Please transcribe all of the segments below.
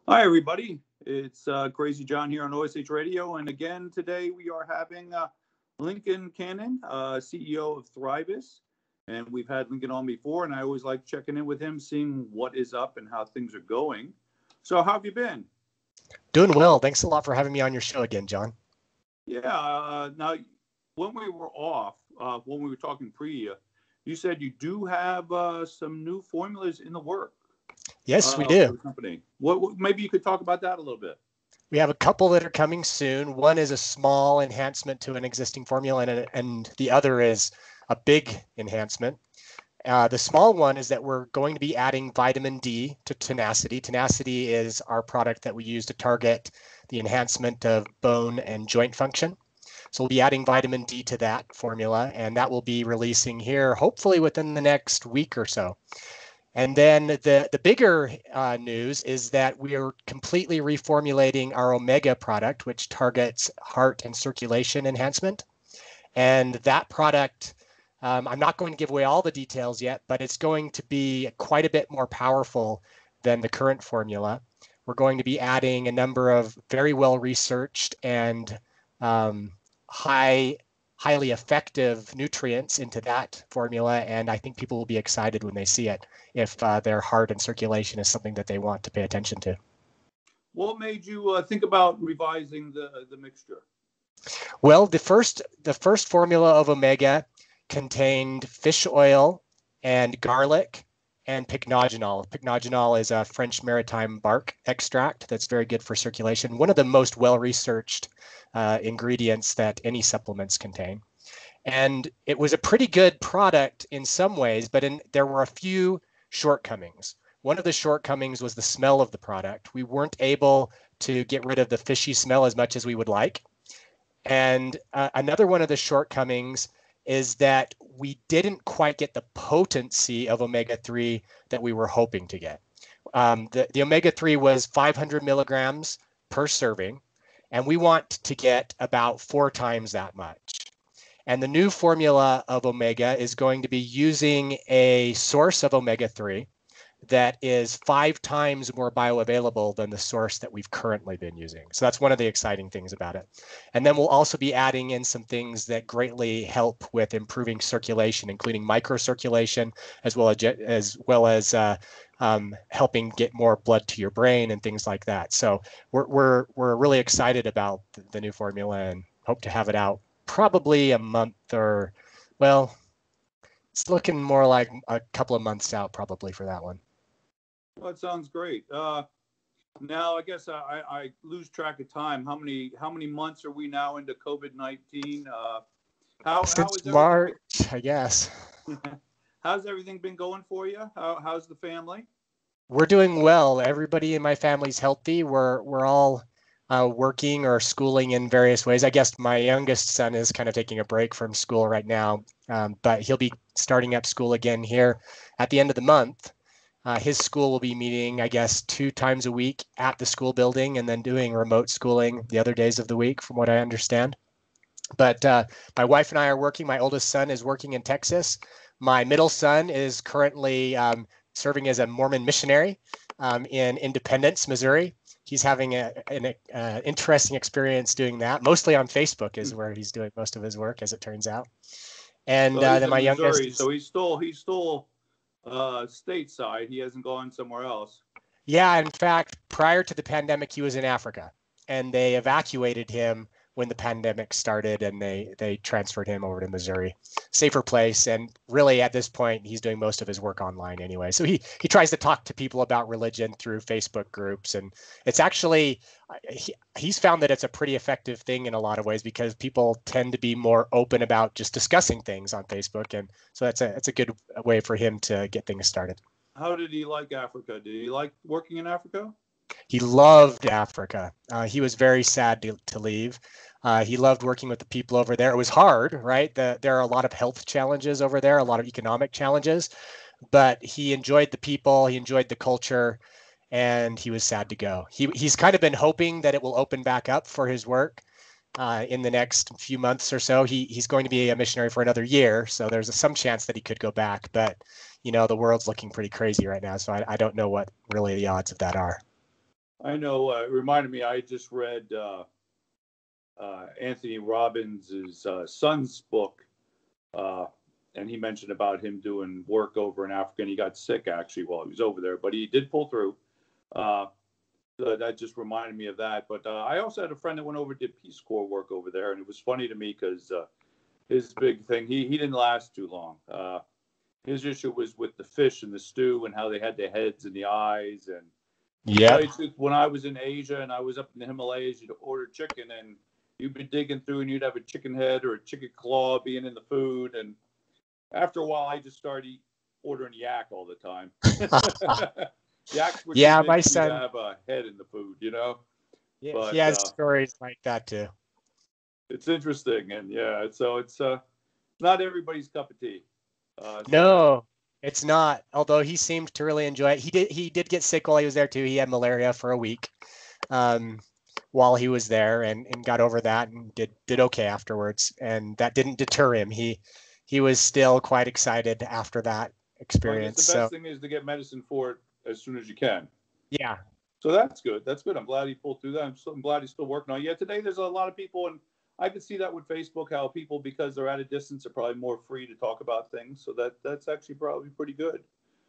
Hi, everybody. It's Crazy John here on OSH Radio. And again, today we are having Lincoln Cannon, CEO of Thrivis. And we've had Lincoln on before, and I always like checking in with him, seeing what is up and how things are going. So, how have you been? Doing well. Thanks a lot for having me on your show again, John. Yeah. Now, when we were off, when we were talking pre, you said you do have some new formulas in the work. Yes, we For do. the company. What maybe you could talk about that a little bit. We have a couple that are coming soon. One is a small enhancement to an existing formula, and the other is a big enhancement. The small one is that we're going to be adding vitamin D to Tenacity. Tenacity is our product that we use to target the enhancement of bone and joint function. So we'll be adding vitamin D to that formula, and that will be releasing here hopefully within the next week or so. And then the bigger news is that we are completely reformulating our Omega product, which targets heart and circulation enhancement. And that product, I'm not going to give away all the details yet, but it's going to be quite a bit more powerful than the current formula. We're going to be adding a number of very well-researched and highly effective nutrients into that formula, and I think people will be excited when they see it if their heart and circulation is something that they want to pay attention to. What made you think about revising the mixture? Well, the first formula of Omega contained fish oil and garlic and pycnogenol. Pycnogenol is a French maritime bark extract that's very good for circulation. One of the most well-researched ingredients that any supplements contain. And it was a pretty good product in some ways, but there were a few shortcomings. One of the shortcomings was the smell of the product. We weren't able to get rid of the fishy smell as much as we would like. And another one of the shortcomings is that we didn't quite get the potency of omega-3 that we were hoping to get. The omega-3 was 500 milligrams per serving, and we want to get about 4 times that much. And the new formula of Omega is going to be using a source of omega-3 that is 5 times more bioavailable than the source that we've currently been using. So that's one of the exciting things about it. And then we'll also be adding in some things that greatly help with improving circulation, including microcirculation, as well as helping get more blood to your brain and things like that. So we're really excited about the new formula and hope to have it out probably a month or, well, it's looking more like a couple of months out probably for that one. Well, it sounds great. Now, I guess I lose track of time. How many months are we now into COVID-19? Since March, I guess. How's everything been going for you? How's the family? We're doing well. Everybody in my family's healthy. We're all working or schooling in various ways. I guess my youngest son is kind of taking a break from school right now, but he'll be starting up school again here at the end of the month. His school will be meeting, I guess, 2 times a week at the school building and then doing remote schooling the other days of the week, from what I understand. But my wife and I are working. My oldest son is working in Texas. My middle son is currently serving as a Mormon missionary in Independence, Missouri. He's having an interesting experience doing that. Mostly on Facebook is where he's doing most of his work, as it turns out. And then my youngest, so he's still stateside. He hasn't gone somewhere else. Yeah, in fact, prior to the pandemic, he was in Africa, and they evacuated him when the pandemic started, and they transferred him over to Missouri, safer place. And really, at this point, he's doing most of his work online anyway. So he tries to talk to people about religion through Facebook groups, and it's actually he's found that it's a pretty effective thing in a lot of ways because people tend to be more open about just discussing things on Facebook, and so it's a good way for him to get things started. How did he like Africa? Did he like working in Africa? He loved Africa. He was very sad to leave. He loved working with the people over there. It was hard, right? There are a lot of health challenges over there, a lot of economic challenges, but he enjoyed the people, he enjoyed the culture, and he was sad to go. He's kind of been hoping that it will open back up for his work in the next few months or so. He's going to be a missionary for another year, so there's some chance that he could go back, but the world's looking pretty crazy right now, so I don't know what really the odds of that are. I know. It reminded me. I just read Anthony Robbins' son's book, uh, and he mentioned about him doing work over in Africa, and he got sick actually while he was over there, but he did pull through. Uh, so that just reminded me of that. But I also had a friend that went over, did Peace Corps work over there, and it was funny to me because his big thing, he didn't last too long. His issue was with the fish and the stew and how they had the heads and the eyes. And Yeah. when I was in Asia and I was up in the Himalayas, you'd order chicken and you'd be digging through and you'd have a chicken head or a chicken claw being in the food. And after a while, I just started ordering yak all the time. Yaks were too my big for me son. to have a head in the food, Yeah, But, he has stories like that too. it's interesting. And yeah, so it's not everybody's cup of tea. No, it's not. Although he seemed to really enjoy it. He did get sick while he was there too. He had malaria for a week while he was there and got over that and did okay afterwards. And that didn't deter him. He was still quite excited after that experience. The best thing is to get medicine for it as soon as you can. Yeah. So that's good. That's good. I'm glad he pulled through that. I'm glad he's still working on it. Yeah, today there's a lot of people, and I can see that with Facebook, how people, because they're at a distance, are probably more free to talk about things. So that's actually probably pretty good.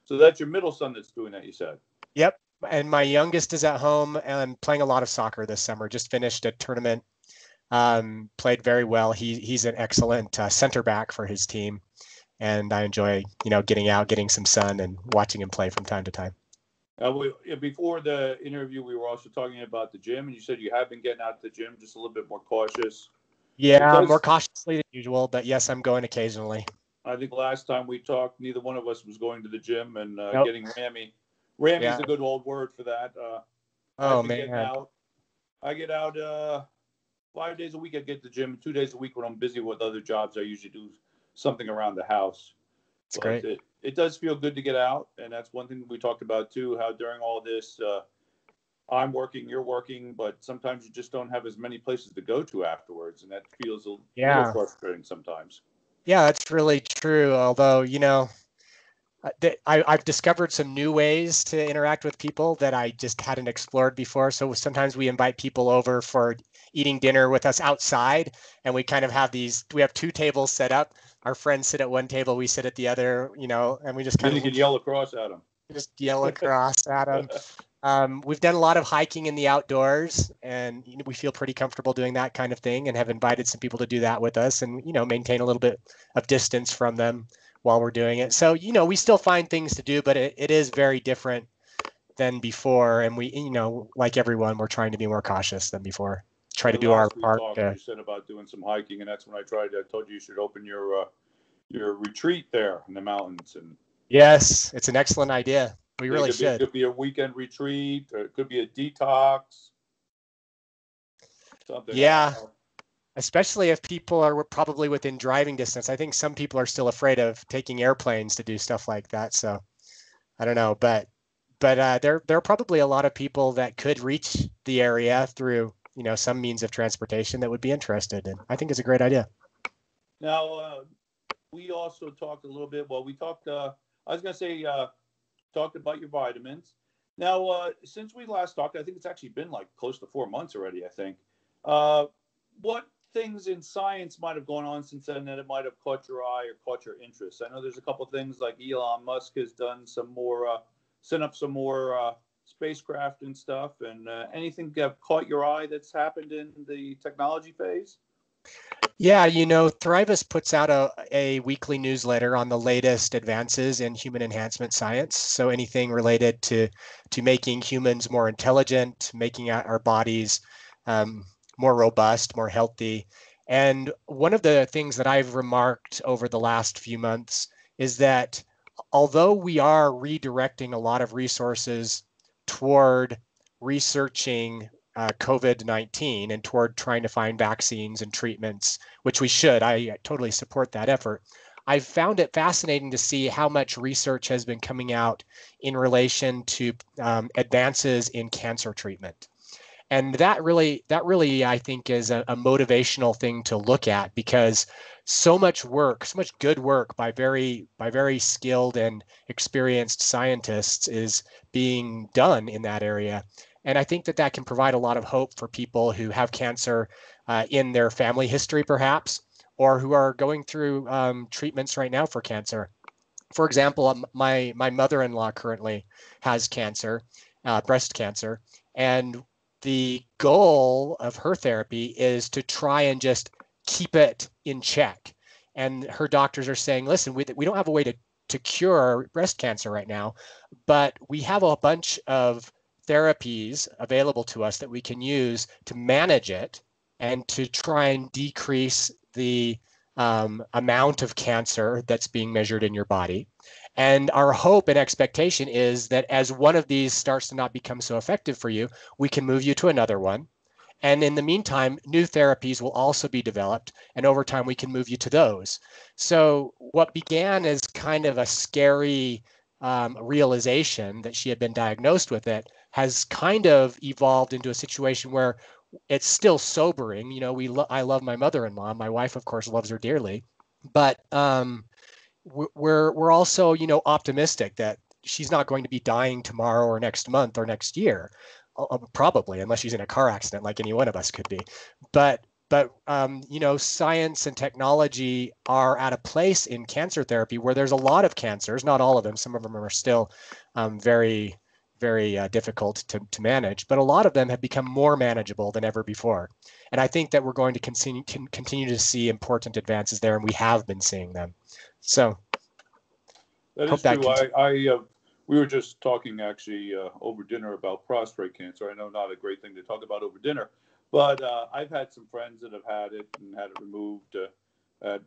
So that's your middle son that's doing that, you said? Yep. And my youngest is at home and playing a lot of soccer this summer. Just finished a tournament. Played very well. He's an excellent center back for his team, and I enjoy getting out, getting some sun, and watching him play from time to time. Before the interview, we were also talking about the gym, and you said you have been getting out to the gym, just a little bit more cautious. Yeah, more cautiously than usual, but yes, I'm going occasionally. I think last time we talked, neither one of us was going to the gym and Nope. getting Rammy. Rammy's a good old word for that. I get out 5 days a week. I get to the gym. 2 days a week when I'm busy with other jobs, I usually do something around the house. It's great. It does feel good to get out, and that's one thing we talked about too. How during all this, I'm working, you're working, but sometimes you just don't have as many places to go to afterwards, and that feels a little frustrating sometimes. Yeah, that's really true. Although I've discovered some new ways to interact with people that I just hadn't explored before. So sometimes we invite people over for eating dinner with us outside, and we kind of have we have two tables set up. Our friends sit at one table, we sit at the other, and we just kind of yell across at them. Just yell across at them. We've done a lot of hiking in the outdoors, and we feel pretty comfortable doing that kind of thing, and have invited some people to do that with us, and maintain a little bit of distance from them while we're doing it. So we still find things to do, but it is very different than before, and we like everyone, we're trying to be more cautious than before. Try to do our part. You said about doing some hiking, and that's when I told you should open your retreat there in the mountains. And yes, it's an excellent idea. We really should. It could be a weekend retreat, or it could be a detox. Something. Yeah, especially if people are probably within driving distance. I think some people are still afraid of taking airplanes to do stuff like that. So I don't know, but there are probably a lot of people that could reach the area through some means of transportation that would be interested, and I think it's a great idea. Now, we also talked a little bit. Well, we talked. I was going to say, talked about your vitamins. Now, since we last talked, I think it's actually been like close to 4 months already. I think. What things in science might have gone on since then that it might have caught your eye or caught your interest? I know there's a couple of things like Elon Musk has done some more, sent up some more spacecraft and stuff, and anything that caught your eye that's happened in the technology phase? Yeah, Thrivus puts out a weekly newsletter on the latest advances in human enhancement science. So anything related to making humans more intelligent, making our bodies more robust, more healthy. And one of the things that I've remarked over the last few months is that although we are redirecting a lot of resources toward researching COVID-19 and toward trying to find vaccines and treatments, which we should. I totally support that effort. I've found it fascinating to see how much research has been coming out in relation to advances in cancer treatment. And that really, I think, is a motivational thing to look at, because so much good work by very skilled and experienced scientists is being done in that area. And I think that that can provide a lot of hope for people who have cancer in their family history, perhaps, or who are going through treatments right now for cancer. For example, my mother-in-law currently has cancer, breast cancer, and the goal of her therapy is to try and just keep it in check. And her doctors are saying, listen, we don't have a way to cure breast cancer right now, but we have a bunch of therapies available to us that we can use to manage it and to try and decrease the amount of cancer that's being measured in your body. And our hope and expectation is that as one of these starts to not become so effective for you, we can move you to another one. And in the meantime, new therapies will also be developed. And over time, we can move you to those. So what began as kind of a scary realization that she had been diagnosed with it has kind of evolved into a situation where it's still sobering. You know, I love my mother-in-law. My wife, of course, loves her dearly. But we're also, you know, optimistic that she's not going to be dying tomorrow or next month or next year, probably, unless she's in a car accident like any one of us could be. But you know, science and technology are at a place in cancer therapy where there's a lot of cancers, not all of them. Some of them are still very difficult to manage, but a lot of them have become more manageable than ever before. And I think that we're going to continue to see important advances there, and we have been seeing them. So that is true. We were just talking actually over dinner about prostate cancer. I know not a great thing to talk about over dinner, but I've had some friends that have had it and had it removed at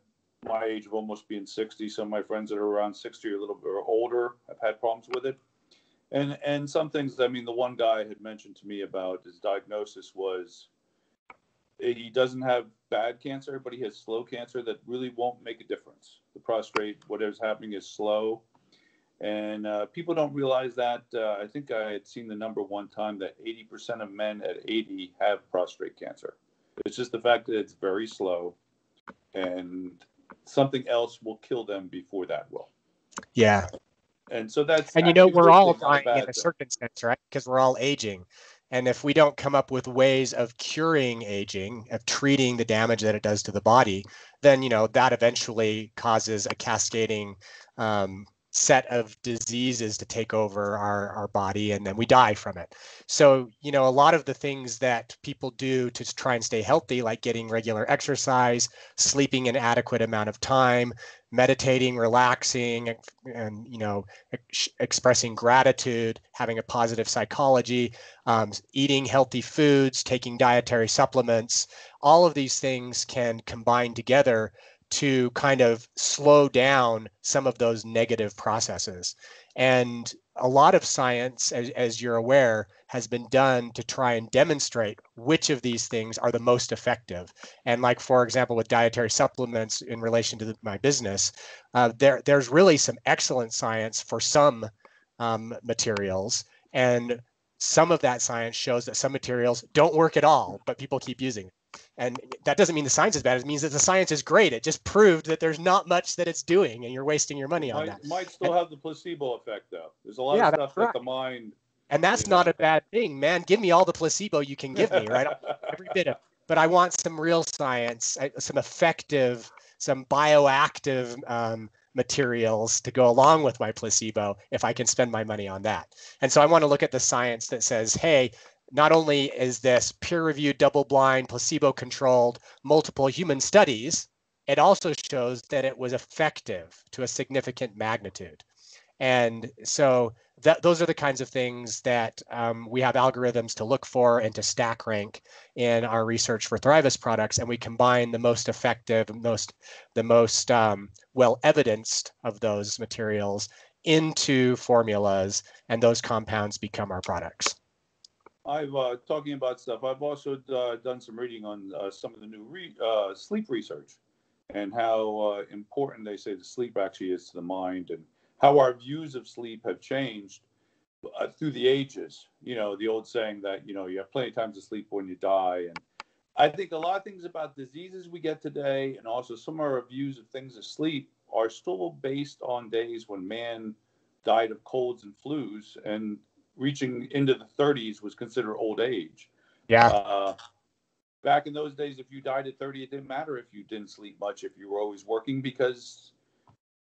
my age of almost being 60. Some of my friends that are around 60 or a little bit older have had problems with it. And some things, I mean, the one guy had mentioned to me about his diagnosis was he doesn't have bad cancer, but he has slow cancer that really won't make a difference. The prostate, whatever's happening is slow. And people don't realize that. I think I had seen the number one time that 80% of men at 80 have prostate cancer. It's just the fact that it's very slow and something else will kill them before that will. Yeah. And so that's, and you know, we're all dying in a certain sense, right? Because we're all aging. And if we don't come up with ways of curing aging, of treating the damage that it does to the body, then, you know, that eventually causes a cascading set of diseases to take over our body, and then we die from it. So, you know, a lot of the things that people do to try and stay healthy, like getting regular exercise, sleeping an adequate amount of time, meditating, relaxing, and you know, expressing gratitude, having a positive psychology, eating healthy foods, taking dietary supplements, all of these things can combine together to kind of slow down some of those negative processes. And a lot of science, as you're aware, has been done to try and demonstrate which of these things are the most effective. And like, for example, with dietary supplements in relation to my business, there's really some excellent science for some materials. And some of that science shows that some materials don't work at all, but people keep using it. And that doesn't mean the science is bad. It means that the science is great. It just proved that there's not much that it's doing, and you're wasting your money on that. Might still have the placebo effect, though. There's a lot of stuff that the mind. And that's not a bad thing, man. Give me all the placebo you can give me, right? Every bit of. But I want some real science, some effective, some bioactive materials to go along with my placebo if I can spend my money on that. And so I want to look at the science that says, hey, not only is this peer-reviewed, double-blind, placebo-controlled, multiple human studies, it also shows that it was effective to a significant magnitude. And so those are the kinds of things that we have algorithms to look for and to stack rank in our research for Thrivus products. And we combine the most effective, the most well-evidenced of those materials into formulas, and those compounds become our products. I've talking about stuff. I've also done some reading on some of the new sleep research and how important they say the sleep actually is to the mind, and how our views of sleep have changed through the ages. You know, the old saying that, you know, you have plenty of time to sleep when you die. And I think a lot of things about diseases we get today, and also some of our views of things asleep, are still based on days when man died of colds and flus. And reaching into the 30s was considered old age. Yeah. Back in those days, if you died at 30, it didn't matter if you didn't sleep much, if you were always working, because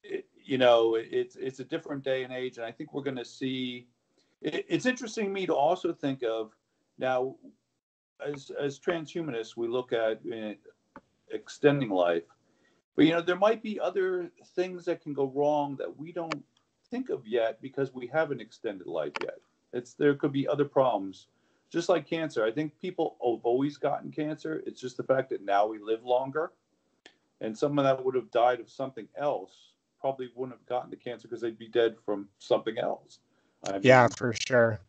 it's a different day and age. And I think we're going to see. It's interesting to me to also think of now, as transhumanists, we look at extending life, but there might be other things that can go wrong that we don't think of yet because we haven't extended life yet. There could be other problems. Just like cancer, I think people have always gotten cancer. It's just the fact that now we live longer, and someone that would have died of something else probably wouldn't have gotten the cancer because they'd be dead from something else. Yeah, for sure.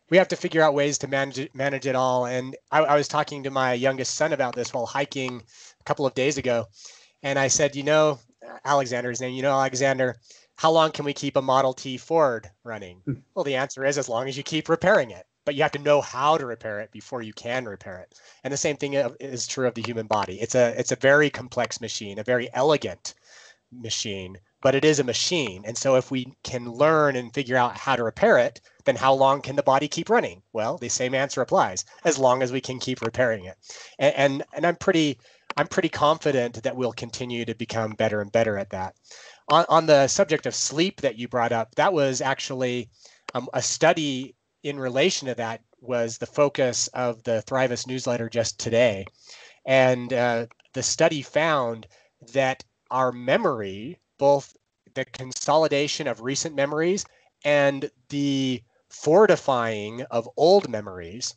We have to figure out ways to manage it all. And I was talking to my youngest son about this while hiking a couple of days ago, and I said, Alexander's name, Alexander, how long can we keep a Model T Ford running? Well, the answer is as long as you keep repairing it. But you have to know how to repair it before you can repair it. And the same thing is true of the human body. It's a very complex machine, a very elegant machine, but it is a machine. And so if we can learn and figure out how to repair it, then how long can the body keep running? Well, the same answer applies, as long as we can keep repairing it. And I'm pretty confident that we'll continue to become better and better at that. On the subject of sleep that you brought up, that was actually a study in relation to that was the focus of the Thrivus newsletter just today. And the study found that our memory, both the consolidation of recent memories and the fortifying of old memories,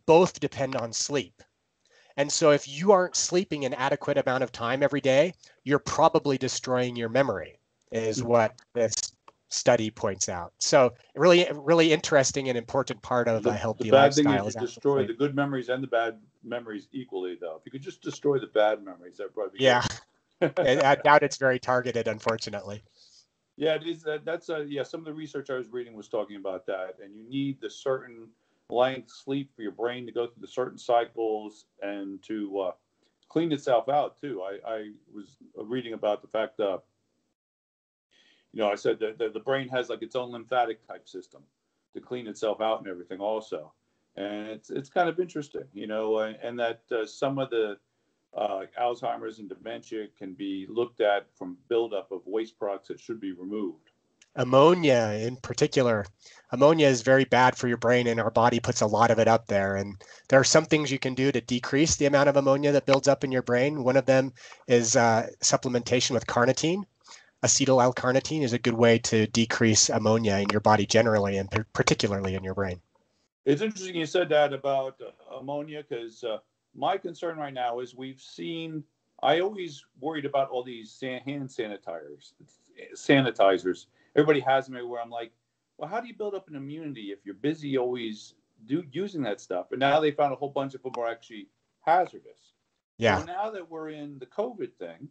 both depend on sleep. And so if you aren't sleeping an adequate amount of time every day, you're probably destroying your memory, is what this study points out. So really, really interesting and important part of a healthy lifestyle. The bad thing is you destroy the good memories and the bad memories equally, though. If you could just destroy the bad memories, that'd probably be good. I doubt it's very targeted, unfortunately. Yeah, it is. That's some of the research I was reading was talking about that, and you need the certain length sleep for your brain to go through the certain cycles and to clean itself out too. I was reading about the fact that I said that the brain has like its own lymphatic type system to clean itself out and everything also. And it's kind of interesting, and that some of the Alzheimer's and dementia can be looked at from buildup of waste products that should be removed. Ammonia in particular. Ammonia is very bad for your brain, and our body puts a lot of it up there. And there are some things you can do to decrease the amount of ammonia that builds up in your brain. One of them is supplementation with carnitine. Acetyl L-carnitine is a good way to decrease ammonia in your body generally, and particularly in your brain. It's interesting you said that about ammonia, because my concern right now is I always worried about all these hand sanitizers. Everybody has them everywhere. I'm like, well, how do you build up an immunity if you're busy always using that stuff? And now they found a whole bunch of them are actually hazardous. Yeah. So now that we're in the COVID thing,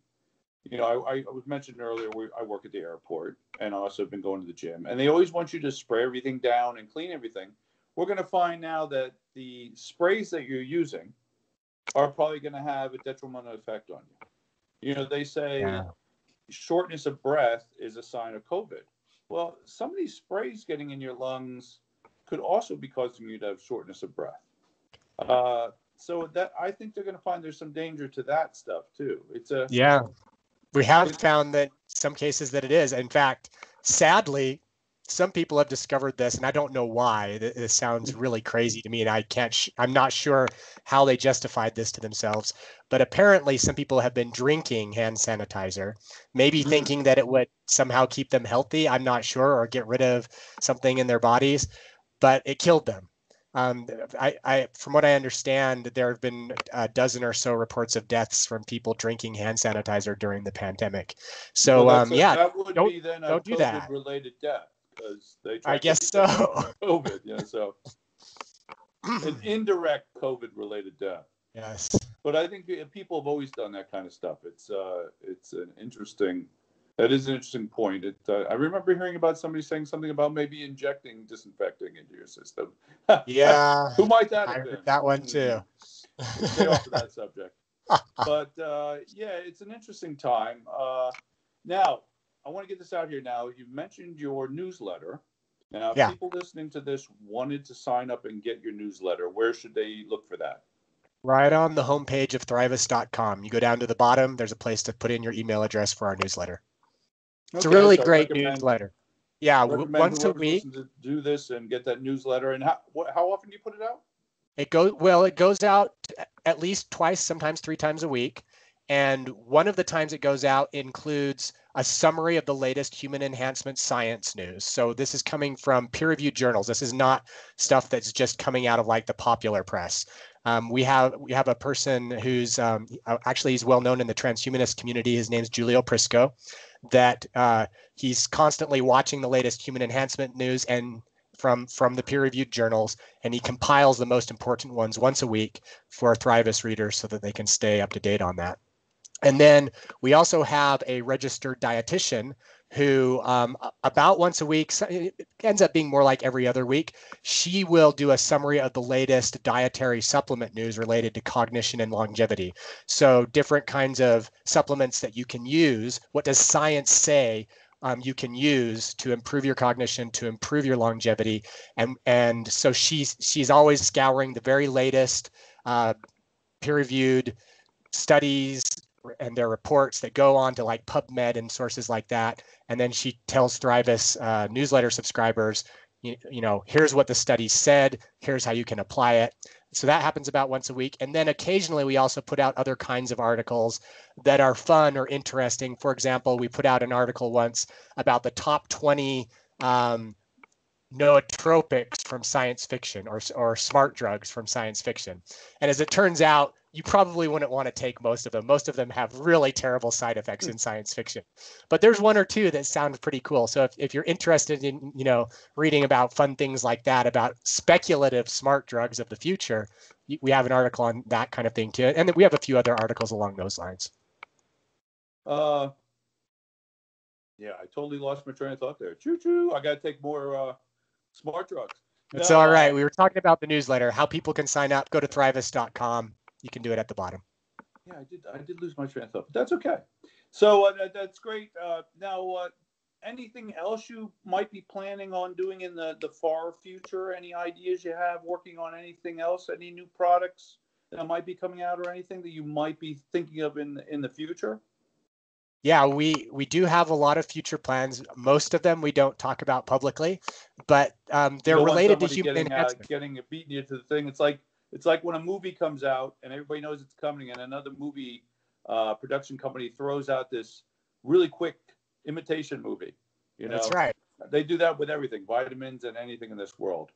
I was mentioned earlier, I work at the airport, and I also have been going to the gym, and they always want you to spray everything down and clean everything. We're going to find now that the sprays that you're using are probably going to have a detrimental effect on you. They say shortness of breath is a sign of COVID. Well, some of these sprays getting in your lungs could also be causing you to have shortness of breath. So that I think they're going to find there's some danger to that stuff too. We have found that some cases that it is. In fact, sadly, some people have discovered this, and I don't know why. This sounds really crazy to me, and I'm not sure how they justified this to themselves. But apparently, some people have been drinking hand sanitizer, maybe thinking that it would somehow keep them healthy. I'm not sure, or get rid of something in their bodies, but it killed them. From what I understand, there have been a dozen or so reports of deaths from people drinking hand sanitizer during the pandemic. So, that would be then a don't do that. COVID-related death, because they I guess so. COVID, so an indirect COVID-related death. Yes. But I think people have always done that kind of stuff. That is an interesting point. I remember hearing about somebody saying something about maybe injecting disinfecting into your system. Yeah. Who might that have been? Heard that one too. Stay off of that subject. But it's an interesting time. Now, I want to get this out here now. You mentioned your newsletter, Now, if Yeah. people listening to this wanted to sign up and get your newsletter, where should they look for that? Right on the homepage of Thrivus.com. You go down to the bottom, there's a place to put in your email address for our newsletter. It's a Okay, really so great newsletter. Yeah, recommend once a whoever's week. listening to do this and get that newsletter. And how often do you put it out? It goes out at least twice, sometimes 3 times a week. And one of the times it goes out includes a summary of the latest human enhancement science news. So this is coming from peer-reviewed journals. This is not stuff that's just coming out of like the popular press. We have a person who's actually he's well known in the transhumanist community. His name's Julio Prisco. That he's constantly watching the latest human enhancement news and from the peer-reviewed journals, and he compiles the most important ones once a week for Thrivus readers so that they can stay up to date on that. And then we also have a registered dietitian who about once a week, it ends up being more like every other week, she will do a summary of the latest dietary supplement news related to cognition and longevity. So different kinds of supplements that you can use. What does science say you can use to improve your cognition, to improve your longevity? And so she's always scouring the very latest peer-reviewed studies and their reports that go on to like PubMed and sources like that. And then she tells Thrivus newsletter subscribers, you know, here's what the study said, here's how you can apply it. So that happens about once a week. And then occasionally we also put out other kinds of articles that are fun or interesting. For example, we put out an article once about the top 20 nootropics from science fiction or smart drugs from science fiction. And as it turns out, you probably wouldn't want to take most of them. Most of them have really terrible side effects in science fiction. But there's one or two that sound pretty cool. So if you're interested in, you know, reading about fun things like that, about speculative smart drugs of the future, we have an article on that kind of thing too. And then we have a few other articles along those lines. Yeah, I totally lost my train of thought there. Choo-choo, I got to take more smart drugs. It's all right. We were talking about the newsletter, how people can sign up. Go to Thrivus.com. You can do it at the bottom. Yeah, I did lose my train of thought, but that's okay. So that's great. Now, anything else you might be planning on doing in the far future? Any ideas you have working on anything else? Any new products that might be coming out or anything that you might be thinking of in the future? Yeah, we do have a lot of future plans. Most of them we don't talk about publicly, but they're related to human enhancement. Getting beating you to the thing. It's like when a movie comes out and everybody knows it's coming, and another movie production company throws out this really quick imitation movie. You know, that's right. They do that with everything, vitamins and anything in this world.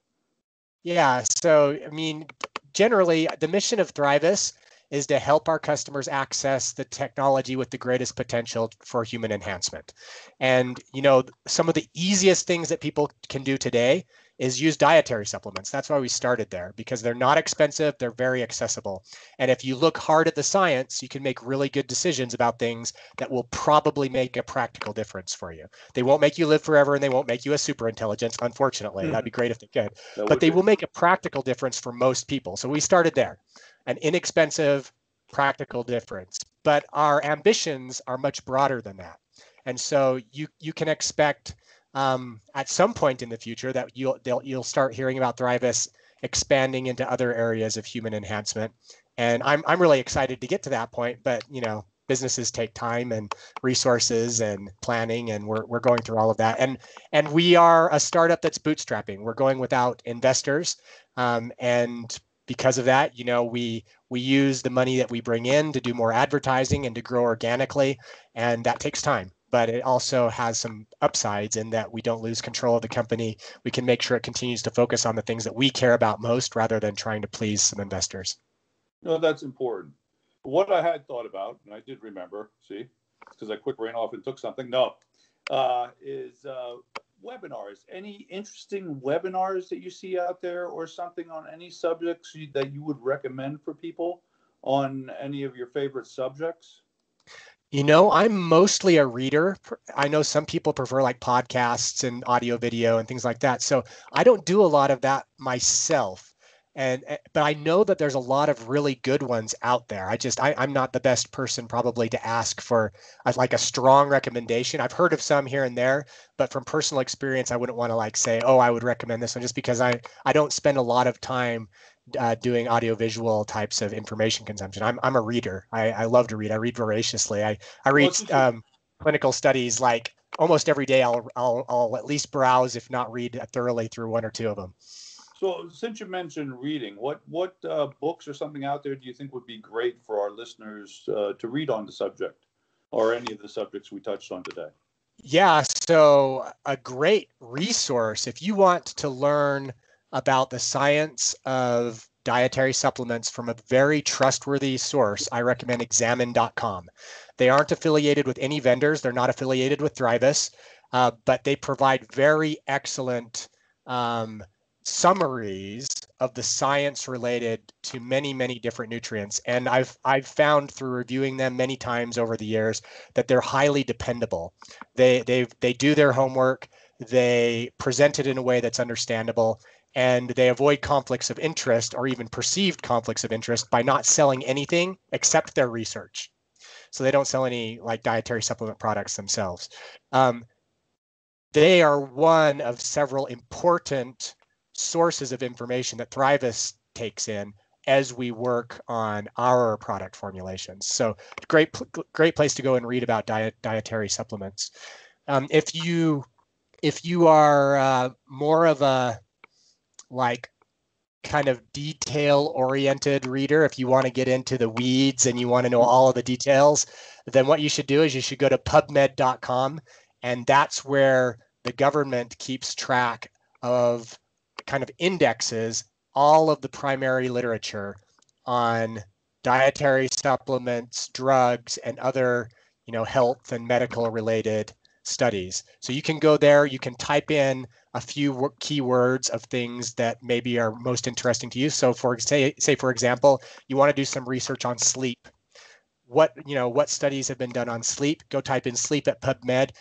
Yeah. So, I mean, generally, the mission of Thrivus is to help our customers access the technology with the greatest potential for human enhancement. And, you know, some of the easiest things that people can do today is use dietary supplements. That's why we started there, because they're not expensive, they're very accessible. And if you look hard at the science, you can make really good decisions about things that will probably make a practical difference for you. They won't make you live forever and they won't make you a super intelligence, unfortunately. That'd be great if they could. But they will make a practical difference for most people. So we started there. An inexpensive, practical difference. But our ambitions are much broader than that. And so you can expect at some point in the future that you'll start hearing about Thrivus expanding into other areas of human enhancement. And I'm really excited to get to that point. But you know, businesses take time and resources and planning, and we're going through all of that. And we are a startup that's bootstrapping. We're going without investors, and because of that, you know, we use the money that we bring in to do more advertising and to grow organically, and that takes time. But it also has some upsides in that we don't lose control of the company. We can make sure it continues to focus on the things that we care about most rather than trying to please some investors. No, that's important. What I had thought about, and I did remember, see, because I quick ran off and took something. No, is webinars. Any interesting webinars that you see out there or something on any subjects that you would recommend for people on any of your favorite subjects? You know, I'm mostly a reader. I know some people prefer like podcasts and audio video and things like that. So I don't do a lot of that myself. But I know that there's a lot of really good ones out there. I'm not the best person probably to ask for like a strong recommendation. I've heard of some here and there, but from personal experience, I wouldn't want to like say, oh, I would recommend this one, just because I don't spend a lot of time doing audiovisual types of information consumption. I'm a reader. I love to read. I read voraciously. I read clinical studies like almost every day. I'll at least browse, if not read thoroughly through one or two of them. So since you mentioned reading, what books or something out there do you think would be great for our listeners to read on the subject, or any of the subjects we touched on today? Yeah, so a great resource if you want to learn about the science of dietary supplements from a very trustworthy source, I recommend examine.com. They aren't affiliated with any vendors. They're not affiliated with Thrivus, but they provide very excellent summaries of the science related to many, many different nutrients. And I've found through reviewing them many times over the years that they're highly dependable. They do their homework. They present it in a way that's understandable, and they avoid conflicts of interest or even perceived conflicts of interest by not selling anything except their research. So they don't sell any like dietary supplement products themselves. They are one of several important sources of information that Thrivus takes in as we work on our product formulations. So great place to go and read about dietary supplements. If you are more of a like kind of detail oriented reader, if you want to get into the weeds and you want to know all of the details, then what you should do is you should go to pubmed.com, and that's where the government keeps track of kind of indexes all of the primary literature on dietary supplements, drugs, and other, health and medical related studies. So you can go there, you can type in a few keywords of things that maybe are most interesting to you. So for example, you want to do some research on sleep. What studies have been done on sleep? Go type in sleep at PubMed.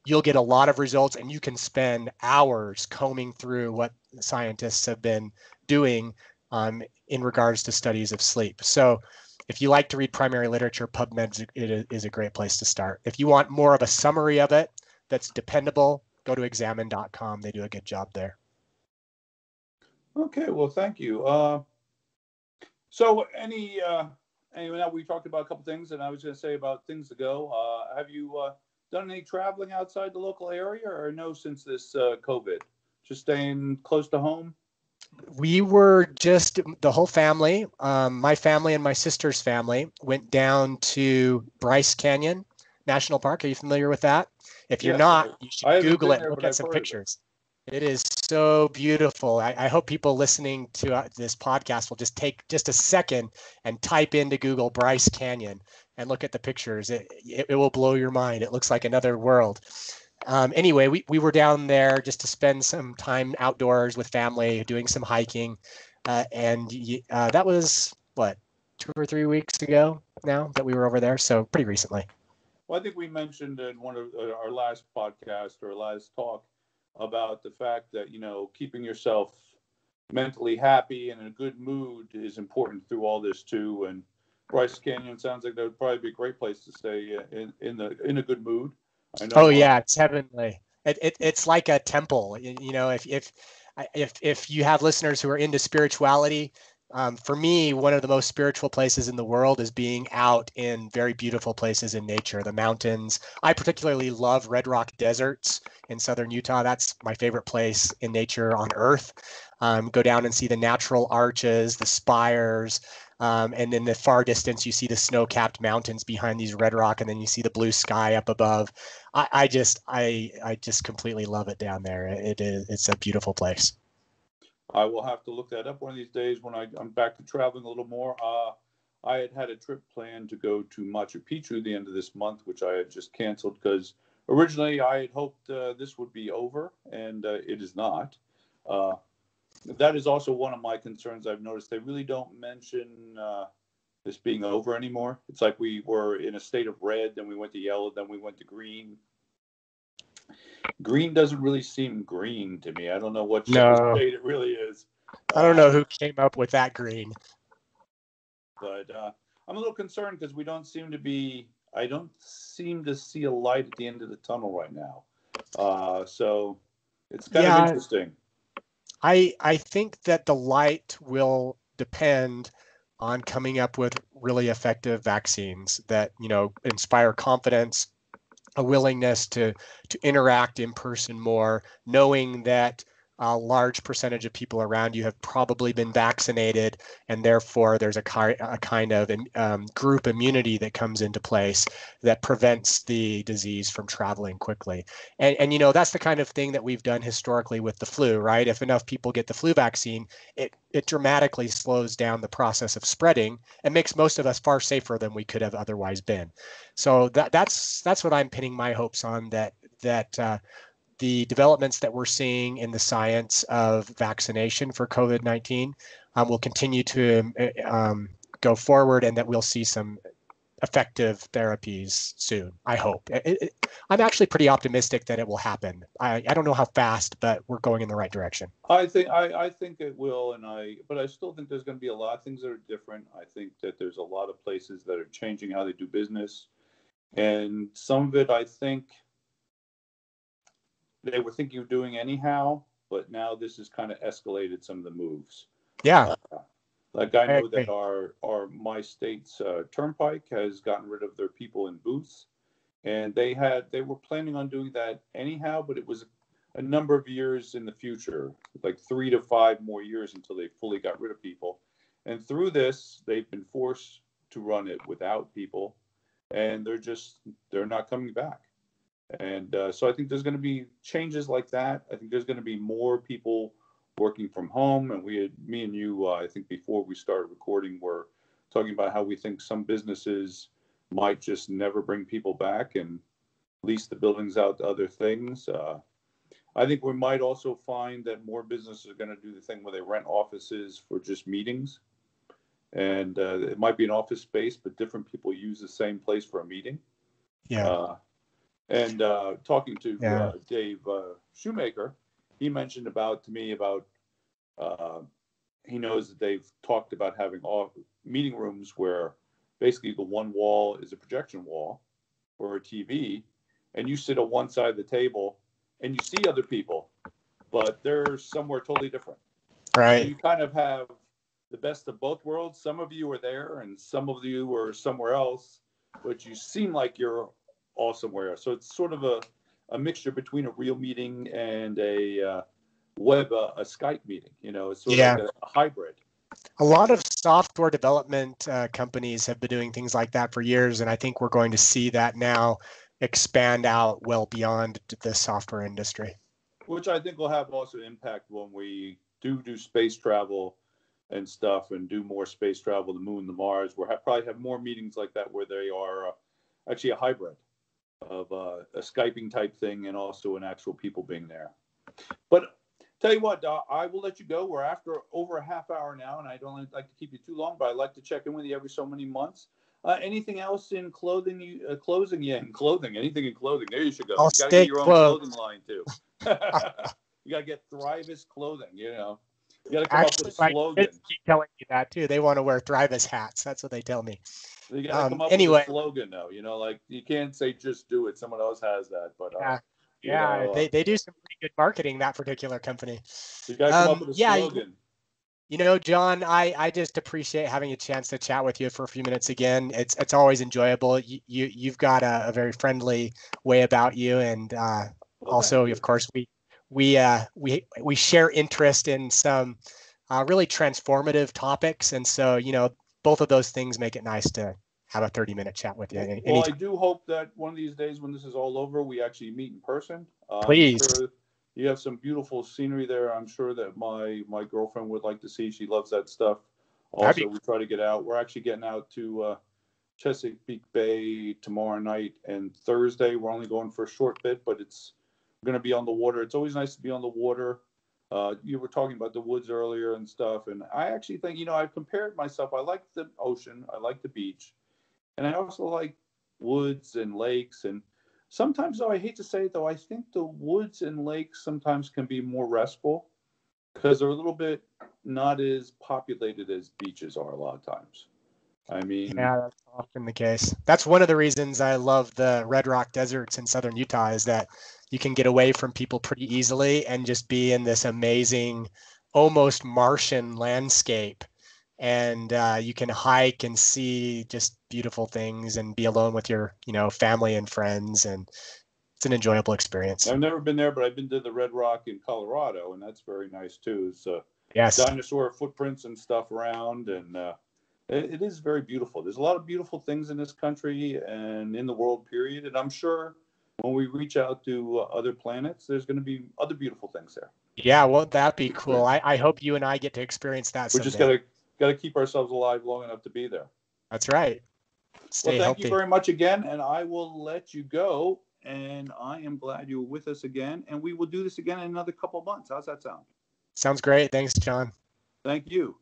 You'll get a lot of results, and you can spend hours combing through what scientists have been doing in regards to studies of sleep. So if you like to read primary literature, PubMed is a great place to start. If you want more of a summary of it that's dependable, go to examine.com. They do a good job there. Okay, well, thank you. So now we talked about a couple things, and I was going to say about things to go. Have you done any traveling outside the local area, or no, since this COVID? Just staying close to home? We were just the whole family, my family and my sister's family, went down to Bryce Canyon National Park. Are you familiar with that? If you're not, you should Google it and look at some pictures. It is so beautiful. I hope people listening to this podcast will just take just a second and type into Google Bryce Canyon and look at the pictures. It will blow your mind. It looks like another world. Anyway, we were down there just to spend some time outdoors with family, doing some hiking. And that was, 2 or 3 weeks ago now that we were over there. So pretty recently. Well, I think we mentioned in one of our last podcast or last talk about the fact that, keeping yourself mentally happy and in a good mood is important through all this too. And Bryce Canyon sounds like that would probably be a great place to stay in a good mood. I know. Yeah, it's heavenly. It's like a temple. If you have listeners who are into spirituality, for me, one of the most spiritual places in the world is being out in very beautiful places in nature, the mountains. I particularly love Red Rock deserts in southern Utah. That's my favorite place in nature on earth. Go down and see the natural arches, the spires, and in the far distance, you see the snow-capped mountains behind these red rock, and then you see the blue sky up above. I just completely love it down there. It's a beautiful place. I will have to look that up one of these days when I'm back to traveling a little more. I had a trip planned to go to Machu Picchu the end of this month, which I had just canceled because originally I had hoped this would be over, and it is not. That is also one of my concerns. I've noticed they really don't mention this being over anymore. It's like we were in a state of red, then we went to yellow, then we went to green. Green doesn't really seem green to me. I don't know what state it really is. I don't know who came up with that green. But I'm a little concerned because I don't seem to see a light at the end of the tunnel right now. So it's kind of interesting. I think that the light will depend on coming up with really effective vaccines that, inspire confidence, a willingness to interact in person more, knowing that a large percentage of people around you have probably been vaccinated, and therefore there's a kind of group immunity that comes into place that prevents the disease from traveling quickly. And that's the kind of thing that we've done historically with the flu, right? If enough people get the flu vaccine, it dramatically slows down the process of spreading and makes most of us far safer than we could have otherwise been. So that's what I'm pinning my hopes on, that the developments that we're seeing in the science of vaccination for COVID-19 will continue to go forward, and that we'll see some effective therapies soon, I hope. I'm actually pretty optimistic that it will happen. I don't know how fast, but we're going in the right direction. I think it will, but I still think there's going to be a lot of things that are different. I think that there's a lot of places that are changing how they do business, and some of it I think they were thinking of doing anyhow, but now this has kind of escalated some of the moves. Yeah. Like I know that my state's turnpike has gotten rid of their people in booths, and they were planning on doing that anyhow, but it was a number of years in the future, like 3 to 5 more years until they fully got rid of people. And through this, they've been forced to run it without people, and they're not coming back. And so I think there's going to be changes like that. I think there's going to be more people working from home. And me and you, I think before we started recording, were talking about how we think some businesses might just never bring people back and lease the buildings out to other things. I think we might also find that more businesses are going to do the thing where they rent offices for just meetings. And it might be an office space, but different people use the same place for a meeting. Yeah. And talking to Dave Shoemaker, he mentioned to me about he knows that they've talked about having meeting rooms where basically the one wall is a projection wall or a TV, and you sit on one side of the table and you see other people, but they're somewhere totally different. Right. So you kind of have the best of both worlds. Some of you are there and some of you are somewhere else, but you seem like you're all somewhere else. So it's sort of a mixture between a real meeting and a Skype meeting. It's sort of like a hybrid. A lot of software development companies have been doing things like that for years, and I think we're going to see that now expand out well beyond the software industry. Which I think will have also impact when we do space travel and stuff, and do more space travel, the moon, the Mars. We'll probably have more meetings like that where they are actually a hybrid of a Skyping type thing and also an actual people being there. But tell you what, I will let you go. We're after over a half hour now, and I don't like to keep you too long, but I like to check in with you every so many months. Anything else in clothing? In clothing. Anything in clothing? There you should go. You got to get your own clothing line too. You got to get Thrivis clothing. You got to come up with a slogan. My kids keep telling me that too. They want to wear Thrivis hats. That's what they tell me. You got to come up with a slogan, though. Like you can't say just do it. Someone else has that, but they do some pretty good marketing, that particular company. You got to come up with a slogan. John, I just appreciate having a chance to chat with you for a few minutes again. It's always enjoyable. You've got a very friendly way about you, and also, of course, we share interest in some really transformative topics, and so both of those things make it nice to have a 30-minute chat with you. Well, I do hope that one of these days when this is all over, we actually meet in person. Please. Sure you have some beautiful scenery there. I'm sure that my girlfriend would like to see. She loves that stuff. Also, we try to get out. We're actually getting out to Chesapeake Bay tomorrow night and Thursday. We're only going for a short bit, but it's going to be on the water. It's always nice to be on the water. You were talking about the woods earlier and stuff, and I actually think, I've compared myself. I like the ocean. I like the beach. And I also like woods and lakes. And sometimes, though, I hate to say it, though, I think the woods and lakes sometimes can be more restful because they're a little bit not as populated as beaches are a lot of times. I mean, Yeah, that's often the case. That's one of the reasons I love the Red Rock deserts in southern Utah, is that you can get away from people pretty easily and just be in this amazing, almost Martian landscape. And you can hike and see just beautiful things and be alone with your, family and friends. And it's an enjoyable experience. I've never been there, but I've been to the Red Rock in Colorado, and that's very nice too. It's Yes. dinosaur footprints and stuff around, and it is very beautiful. There's a lot of beautiful things in this country and in the world, period. And I'm sure when we reach out to other planets, there's going to be other beautiful things there. Yeah, won't that be cool? I hope you and I get to experience that We someday. just got to keep ourselves alive long enough to be there. That's right. Stay Well, thank healthy. you very much again, and I will let you go. And I am glad you were with us again, and we will do this again in another couple of months. How's that sound? Sounds great. Thanks, John. Thank you.